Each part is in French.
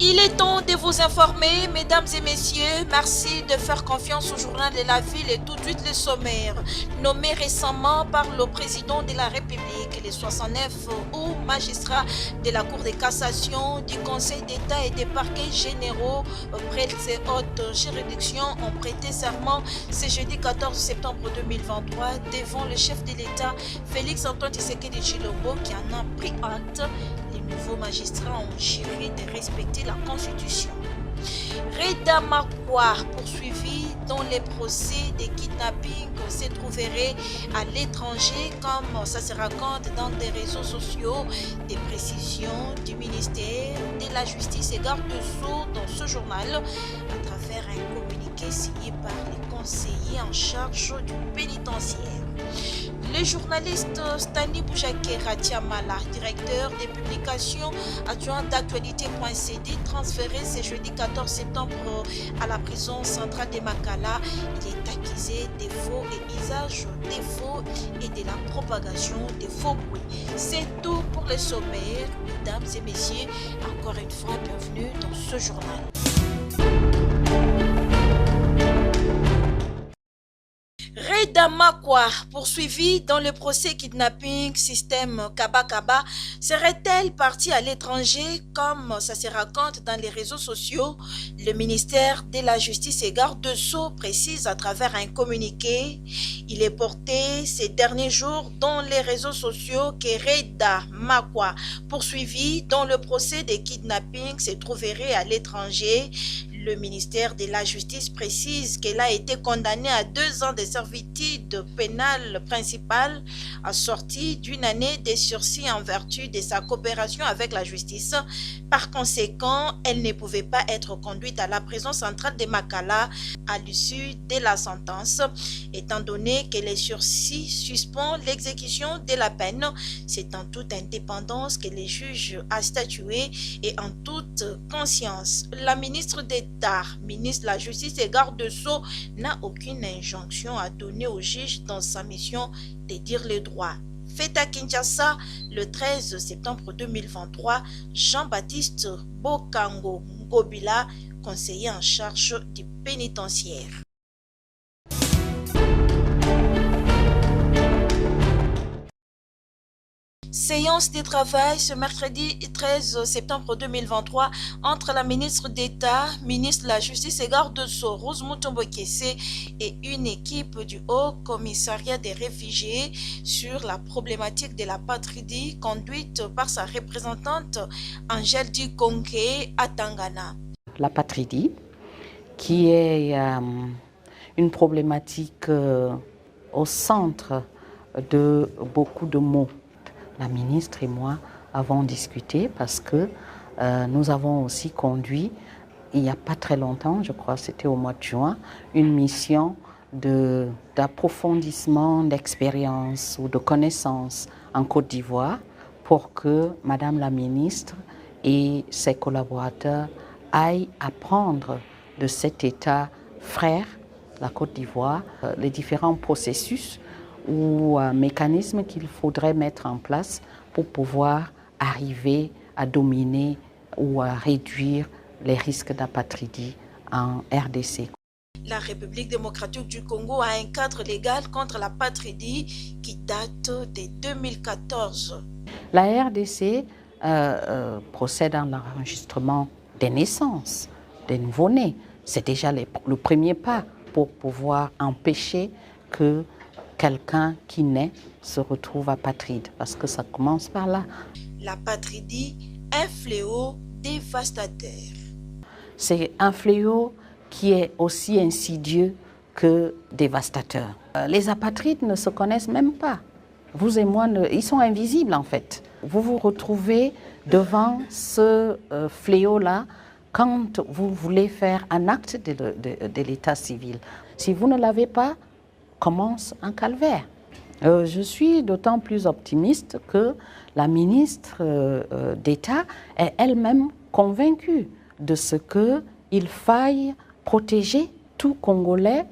Il est temps de vous informer, mesdames et messieurs. Merci de faire confiance au journal de la ville et tout de suite le sommaire. Nommé récemment par le président de la République, les 69 hauts magistrats de la Cour de cassation, du Conseil d'État et des parquets généraux près de ces hautes juridictions ont prêté serment ce jeudi 14 septembre 2023 devant le chef de l'État, Félix Antoine Tshisekedi Tshilombo, qui en a pris acte. Les nouveaux magistrats ont juré de respecter la Constitution. Reda Makwa, poursuivi dans les procès de kidnapping, se trouverait à l'étranger, comme ça se raconte dans des réseaux sociaux. Des précisions du ministère de la Justice et garde de Sceaux dans ce journal, à travers un communiqué signé par les conseillers en charge du pénitentiaire. Le journaliste Stani Boujake Ratiamala, directeur des publications adjoint d'actualité.cd, transféré ce jeudi 14 septembre à la prison centrale de Makala. Il est accusé des faux et usage des faux et de la propagation des faux bruits. C'est tout pour le sommaire. Mesdames et messieurs, encore une fois, bienvenue dans ce journal. Reda Makwa, poursuivi dans le procès kidnapping système Kaba Kaba, serait-elle partie à l'étranger comme ça se raconte dans les réseaux sociaux? Le ministère de la Justice et garde de Sceaux précise à travers un communiqué. Il est porté ces derniers jours dans les réseaux sociaux que Reda Makwa, poursuivi dans le procès de kidnapping, se trouverait à l'étranger. Le ministère de la Justice précise qu'elle a été condamnée à 2 ans de servitude pénale principale, assortie d'une année de sursis en vertu de sa coopération avec la justice. Par conséquent, elle ne pouvait pas être conduite à la prison centrale de Makala à l'issue de la sentence, étant donné que les sursis suspend l'exécution de la peine. C'est en toute indépendance que le juge a statué et en toute conscience. La ministre d'État, ministre de la Justice et garde de Sceaux, n'a aucune injonction à donner au juge dans sa mission de dire le droit. Fait à Kinshasa le 13 septembre 2023, Jean-Baptiste Bokango Ngobila, conseiller en charge du pénitentiaire. Séance de travail ce mercredi 13 septembre 2023 entre la ministre d'État, ministre de la Justice et garde de Sceaux, Rose Mutombo Kessé, et une équipe du Haut Commissariat des réfugiés sur la problématique de la patridie conduite par sa représentante Angèle Dikonke à Tangana. La patridie, qui est une problématique au centre de beaucoup de maux. La ministre et moi avons discuté parce que nous avons aussi conduit, il n'y a pas très longtemps, je crois c'était au mois de juin, une mission d'approfondissement d'expérience ou de connaissances en Côte d'Ivoire pour que Madame la ministre et ses collaborateurs aillent apprendre de cet État frère, la Côte d'Ivoire, les différents processus ou mécanismes qu'il faudrait mettre en place pour pouvoir arriver à dominer ou à réduire les risques d'apatridie en RDC. La République démocratique du Congo a un cadre légal contre la patridie qui date de 2014. La RDC procède à l'enregistrement des naissances, des nouveau-nés. C'est déjà le premier pas pour pouvoir empêcher que quelqu'un qui naît se retrouve apatride, parce que ça commence par là. La patridie, un fléau dévastateur. C'est un fléau qui est aussi insidieux que dévastateur. Les apatrides ne se connaissent même pas. Vous et moi, ils sont invisibles en fait. Vous vous retrouvez devant ce fléau-là quand vous voulez faire un acte de l'état civil. Si vous ne l'avez pas, commence un calvaire. Je suis d'autant plus optimiste que la ministre d'État est elle-même convaincue de ce qu'il faille protéger tout Congolais.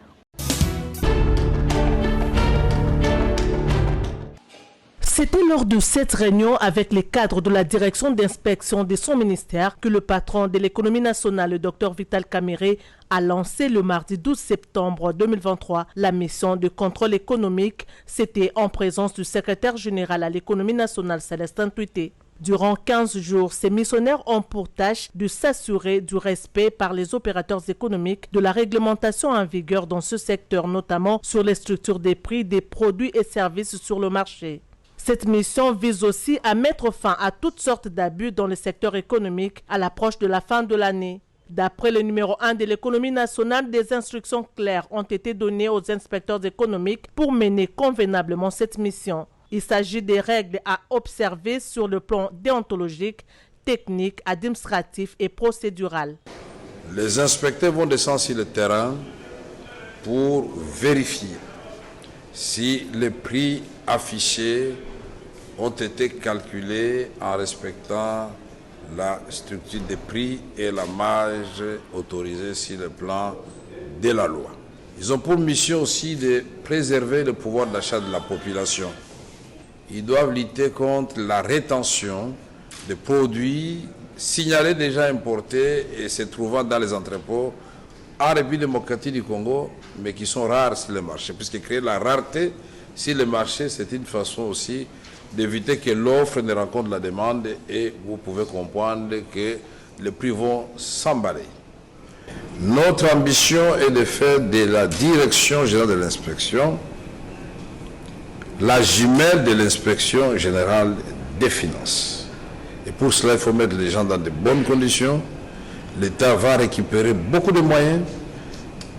C'était lors de cette réunion avec les cadres de la direction d'inspection de son ministère que le patron de l'économie nationale, le Dr Vital Kamerhe, a lancé le mardi 12 septembre 2023 la mission de contrôle économique. C'était en présence du secrétaire général à l'économie nationale, Célestin Tuité. Durant 15 jours, ces missionnaires ont pour tâche de s'assurer du respect par les opérateurs économiques de la réglementation en vigueur dans ce secteur, notamment sur les structures des prix des produits et services sur le marché. Cette mission vise aussi à mettre fin à toutes sortes d'abus dans le secteur économique à l'approche de la fin de l'année. D'après le numéro 1 de l'économie nationale, des instructions claires ont été données aux inspecteurs économiques pour mener convenablement cette mission. Il s'agit des règles à observer sur le plan déontologique, technique, administratif et procédural. Les inspecteurs vont descendre sur le terrain pour vérifier si les prix affichés ont été calculés en respectant la structure des prix et la marge autorisée sur le plan de la loi. Ils ont pour mission aussi de préserver le pouvoir d'achat de la population. Ils doivent lutter contre la rétention de produits signalés déjà importés et se trouvant dans les entrepôts en République démocratique du Congo, mais qui sont rares sur le marché, puisque créer la rareté sur le marché, c'est une façon aussi d'éviter que l'offre ne rencontre la demande et vous pouvez comprendre que les prix vont s'emballer. Notre ambition est de faire de la direction générale de l'inspection la jumelle de l'inspection générale des finances. Et pour cela, il faut mettre les gens dans de bonnes conditions. L'État va récupérer beaucoup de moyens.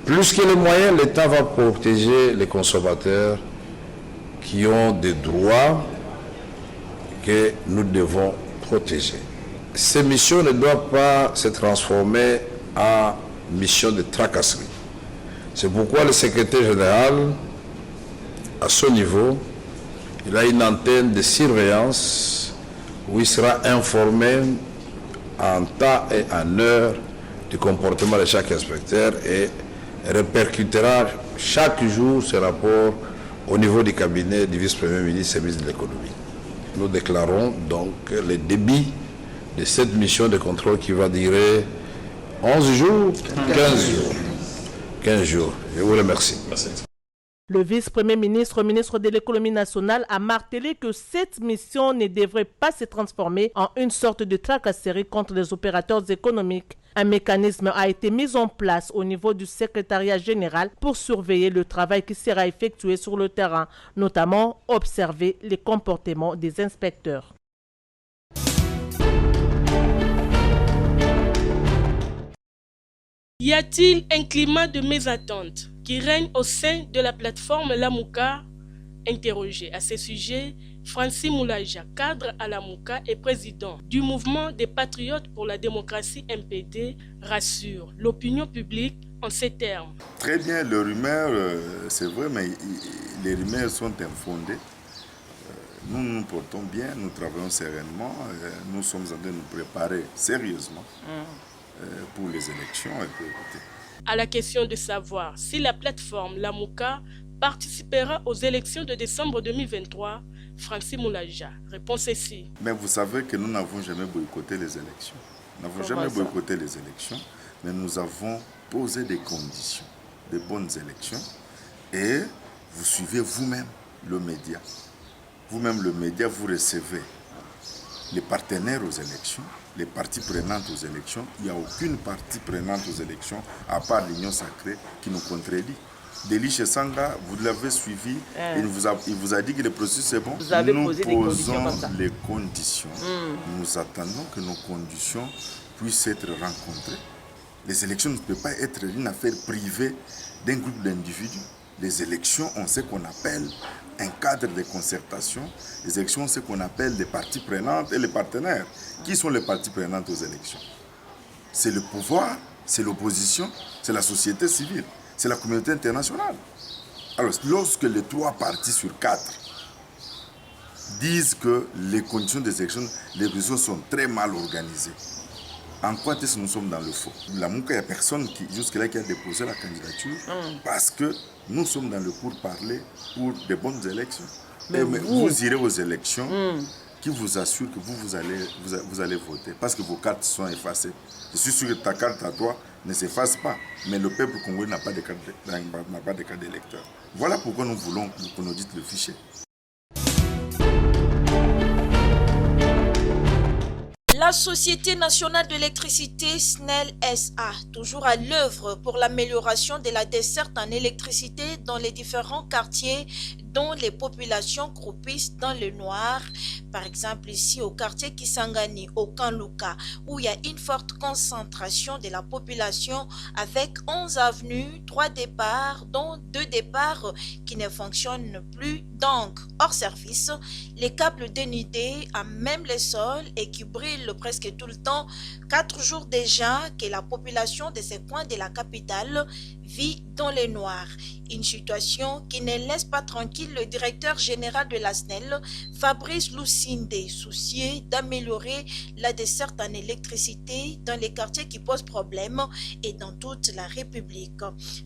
Plus que les moyens, l'État va protéger les consommateurs qui ont des droits que nous devons protéger. Ces missions ne doivent pas se transformer en mission de tracasserie. C'est pourquoi le secrétaire général, à ce niveau, il a une antenne de surveillance où il sera informé en temps et en heure du comportement de chaque inspecteur et répercutera chaque jour ce rapport au niveau du cabinet du vice-premier ministre et ministre de l'économie. Nous déclarons donc le débit de cette mission de contrôle qui va durer 11 jours, 15 jours. 15 jours. Je vous remercie. Merci. Le vice-premier ministre, ministre de l'économie nationale, a martelé que cette mission ne devrait pas se transformer en une sorte de tracasserie contre les opérateurs économiques. Un mécanisme a été mis en place au niveau du secrétariat général pour surveiller le travail qui sera effectué sur le terrain, notamment observer les comportements des inspecteurs. Y a-t-il un climat de mésattente qui règne au sein de la plateforme Lamouka? Interrogé à ce sujet, Francis Moulaja, cadre à Lamouka et président du mouvement des patriotes pour la démocratie MPD, rassure l'opinion publique en ces termes. Très bien, les rumeurs, c'est vrai, mais les rumeurs sont infondées. Nous nous portons bien, nous travaillons sereinement, nous sommes en train de nous préparer sérieusement pour les élections. À la question de savoir si la plateforme Lamouka participera aux élections de décembre 2023, Francis Moulaja répond ceci. Mais vous savez que nous n'avons jamais boycotté les élections. Nous n'avons jamais boycotté les élections, mais nous avons posé des conditions, de bonnes élections. Et vous suivez vous-même le média. Vous-même le média, vous recevez les partenaires aux élections, les parties prenantes aux élections. Il n'y a aucune partie prenante aux élections, à part l'Union sacrée, qui nous contredit. Deliche Sanga, vous l'avez suivi, il vous a dit que le processus est bon. Nous posons les conditions. Nous attendons que nos conditions puissent être rencontrées. Les élections ne peuvent pas être une affaire privée d'un groupe d'individus. Les élections ont ce qu'on appelle un cadre de concertation. Les élections ont ce qu'on appelle les parties prenantes et les partenaires. Qui sont les parties prenantes aux élections? C'est le pouvoir, c'est l'opposition, c'est la société civile, c'est la communauté internationale. Alors, lorsque les 3 parties sur 4 disent que les conditions des élections, les élections sont très mal organisées, en quoi est-ce que nous sommes dans le faux? Lamouka, il n'y a personne qui, jusque-là, qui a déposé la candidature parce que nous sommes dans le pourparler pour de bonnes élections. Mais vous irez aux élections qui vous assure que vous allez voter. Parce que vos cartes sont effacées. Je suis sûr que ta carte à toi ne s'efface pas. Mais le peuple congolais n'a pas de carte d'électeur. Voilà pourquoi nous voulons qu'on audite le fichier. La Société nationale d'électricité SNEL SA, toujours à l'œuvre pour l'amélioration de la desserte en électricité dans les différents quartiers dont les populations croupissent dans le noir. Par exemple, ici au quartier Kisangani, au Kanluka, où il y a une forte concentration de la population avec 11 avenues, 3 départs, dont 2 départs qui ne fonctionnent plus, donc hors service. Les câbles dénudés à même le sol et qui brûlent presque tout le temps. 4 jours déjà que la population de ces coins de la capitale vit dans le noir. Une situation qui ne laisse pas tranquille le directeur général de la SNEL, Fabrice Lusinde, soucieux d'améliorer la desserte en électricité dans les quartiers qui posent problème et dans toute la République.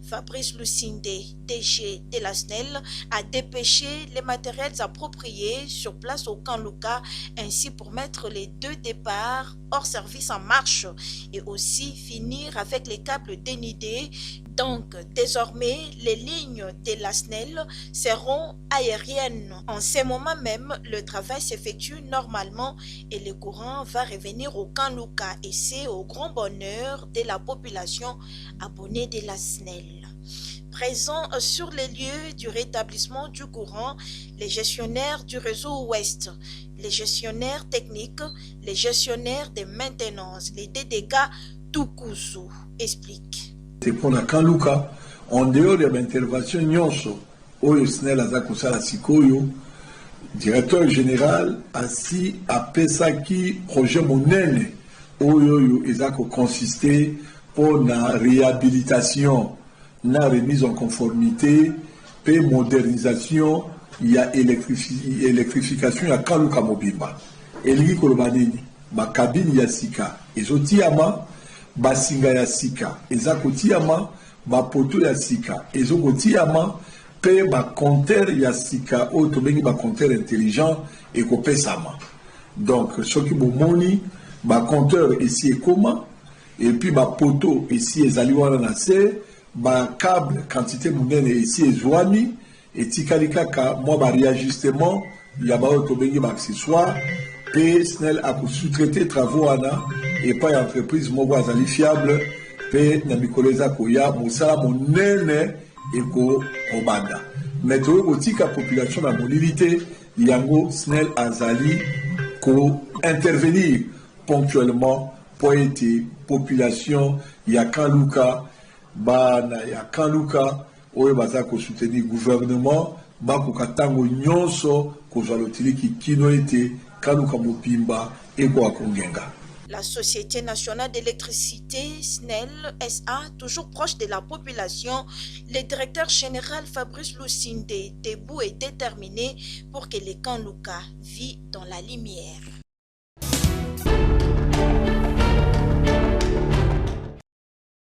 Fabrice Lusinde, DG de la SNEL, a dépêché les matériels appropriés sur place au Kanluka, ainsi pour mettre les 2 départs hors service en marche et aussi finir avec les câbles dénudés. Donc, désormais, les lignes de la SNEL seront aériennes. En ce moment même, le travail s'effectue normalement et le courant va revenir au Kanluka et c'est au grand bonheur de la population abonnée de la SNEL. Présents sur les lieux du rétablissement du courant, les gestionnaires du réseau Ouest, les gestionnaires techniques, les gestionnaires de maintenance, les DDK Tukusu expliquent. C'est pour la Kanluka, en dehors de l'intervention nyonso, Oyo SNEL Azakosala Sikoyo, directeur général, ainsi à Pesaki, projet Monene, Oyo Ezako consisté pour la réhabilitation, la remise en conformité, et modernisation, il y a électrification, il y a Kanluka Mobimba. Eligi Kolobanini, ma cabine Yasika, Ezotiama, basinga ya sika eza kotiama bapoto ya sika ezo kotiama pe ba compteur ya sika oyo tobengi ba compteur intelligent ekopesama. Donc soki bomoni ba compteur ici ekoma et puis ba poto ici ezali wana na se ba câble quantité monene ici ezwani etikali kaka mwa ba réajustement ya ba oyo tobengi ba accessoire pe SNEL a sous-traité travaux wana et pas entreprise moko azali fiable pe na mikoleza koya mosala monene eko obanda mais to kotika population na monilité yango SNEL azali ko intervenir ponctuellement pour aider population ya Kanluka bana ya Kanluka oyo baza ko soutenir gouvernement ba ko katango nyonso ko zalotili ki kino ete Kanluka Mopimba eko akongenga. La Société nationale d'électricité, SNEL SA, toujours proche de la population, le directeur général Fabrice Lusinde, debout et déterminé pour que le Kanluka vit dans la lumière.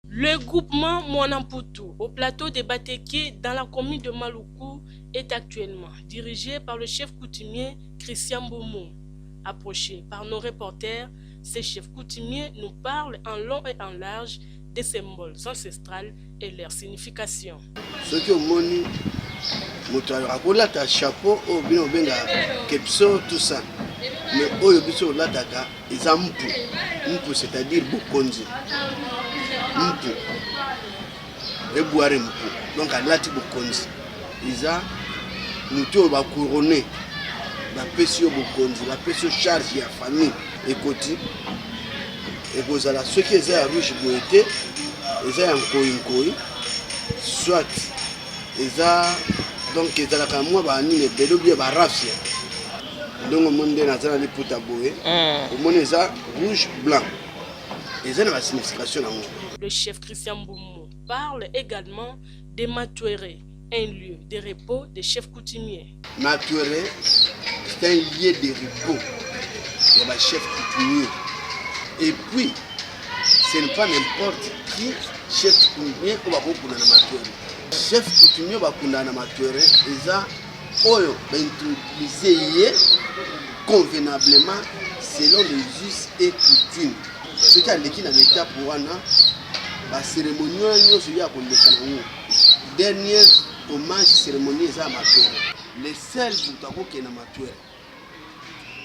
Le groupement Mwanamputu au plateau de Bateke dans la commune de Maluku est actuellement dirigé par le chef coutumier Christian Boumou. Approché par nos reporters, ces chefs coutumiers nous parlent en long et en large des symboles ancestrales et leur signification. Ce que moni moto chapeau au bien benga kepso tout ça. Mais oyo biso lataka eza mpu c'est-à-dire bokonzi. Mpu. Eboire mpu. Donc alati bokonzi. Iza muto ba couronner. La pesio bokonzi, la pesio charge ya famille ekoti. Ekozala ce qui est à rouge boete, eza nkoi soit eza donc ezala ka mwa ba ni le belo bien ba rafia. Donc monde na zana li puta boé. Au monde eza rouge blanc. Eza na signification na mo. Le chef Christian Boumou parle également des Matuéré, un lieu de repos des chefs coutumiers. Matuéré, c'est un lieu de repos des chefs coutumiers. Et puis, ce n'est pas n'importe qui chef coutumier qui va vous na Matuéré. Chef coutumier va vous na Matuéré, ils ont oyo baintroduise convenablement selon les us et coutumes. Ce qui a l'équipe dans l'étape pour wana ba cérémonie nyonso ya koleka nango. Dernière hommage cérémonie eza matuere. Les seuls butako ke na matuere.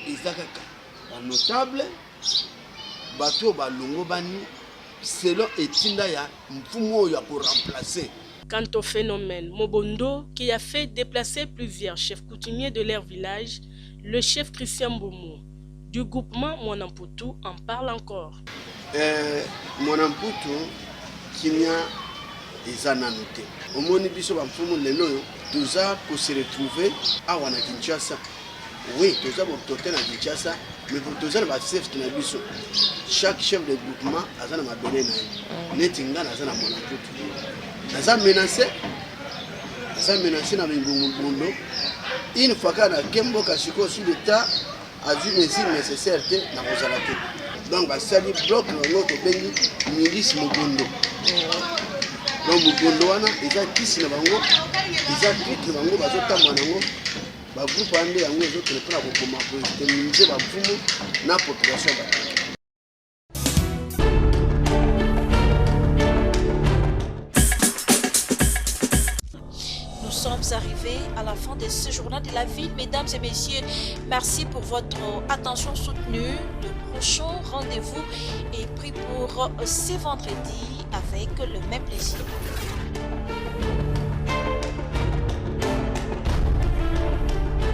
Ezakaka ba notable bato balongo bani selon etinda ya mfumo ya pour remplacer. Quant au phénomène Mobondo qui a fait déplacer plusieurs chefs coutumiers de leur village, le chef Christian Boumou du groupement Mwanamputu en parle encore. Mwanamputu kimia ezana noté. Omoni biso ba mfumo lelo yo toza ko se retrouver awa na Kinshasa. Oui, toza bo toté na Kinshasa, mais pour toza ba chef na biso. Chaque chef de groupement azana mabele na netinga na azana Mwanamputu. Naza menacé na Mingungundo. Une fois qu'à Kembo Kashiko sur l'état a dit mesures nécessaires na kozalate. Donc ba sali bloc notre bengi milice Mugondo. Donc Mugondo wana eza kisi na bango, eza tweet na bango bazotamba nango. Ba groupe ande yango ezotelepa na kokoma pour terminer ba fumu na population ba. Nous sommes arrivés à la fin de ce journal de la ville. Mesdames et messieurs, merci pour votre attention soutenue. Le prochain rendez-vous est pris pour ce vendredi avec le même plaisir.